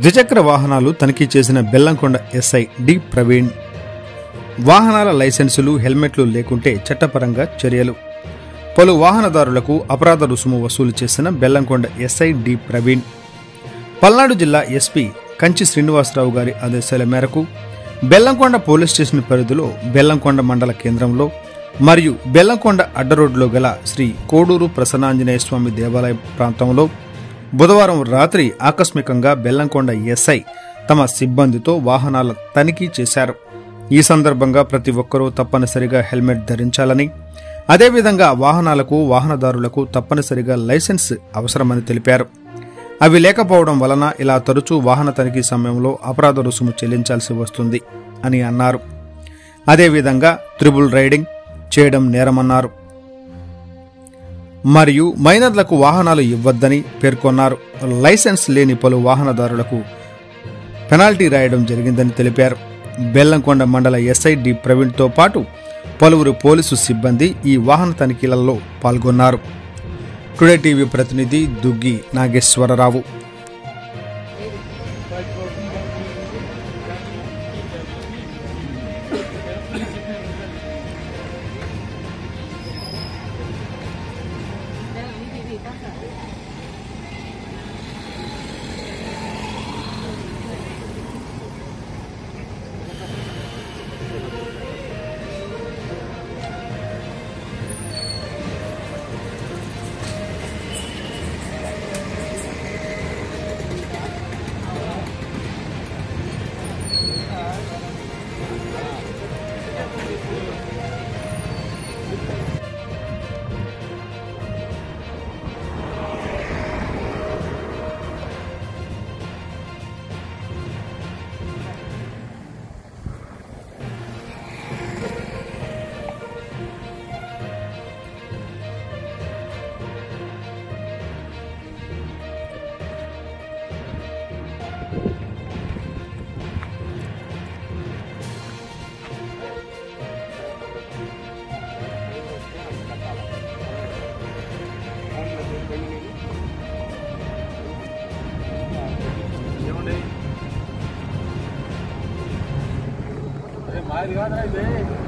ద్విచక్ర వాహనాలు తనిఖీ చేసిన బెల్లంకొండ ఎస్ఐ డి ప్రవీణ్. వాహనాల లైసెన్సులు, హెల్మెట్లు లేకుంటే చట్టపరంగా చర్యలు. పలు వాహనదారులకు అపరాధ రుసుము వసూలు చేసిన బెల్లంకొండ ఎస్ఐ డి ప్రవీణ్. పల్నాడు జిల్లా ఎస్పీ కంచి శ్రీనివాసరావు గారి ఆదేశాల మేరకు బెల్లంకొండ పోలీస్ స్టేషన్ పరిధిలో బెల్లంకొండ మండల కేంద్రంలో మరియు బెల్లంకొండ అడ్డరోడ్లో గల శ్రీ కోడూరు ప్రసన్నాంజనేయ స్వామి దేవాలయ ప్రాంతంలో బుధవారం రాత్రి ఆకస్మికంగా బెల్లంకొండ ఎస్ఐ తమ సిబ్బందితో వాహనాల తనిఖీ చేశారు. ఈ సందర్భంగా ప్రతి ఒక్కరూ తప్పనిసరిగా హెల్మెట్ ధరించాలని, అదేవిధంగా వాహనాలకు, వాహనదారులకు తప్పనిసరిగా లైసెన్స్ అవసరమని తెలిపారు. అవి లేకపోవడం వలన ఇలా తరచూ వాహన తనిఖీ సమయంలో అపరాధ రుసుము చెల్లించాల్సి వస్తుంది అని అన్నారు. అదేవిధంగా త్రిబుల్ రైడింగ్ చేయడం నేరమన్నారు మరియు మైనర్లకు వాహనాలు ఇవ్వద్దని పేర్కొన్నారు. లైసెన్స్ లేని పలు వాహనదారులకు పెనాల్టీ రాయడం జరిగిందని తెలిపారు. బెల్లంకొండ మండల ఎస్ఐ డి ప్రవీణ్తో పాటు పలువురు పోలీసు సిబ్బంది ఈ వాహన తనిఖీలలో పాల్గొన్నారు. టుడే టీవీ ప్రతినిధి దుగ్గి నాగేశ్వరరావు. మాది కాదు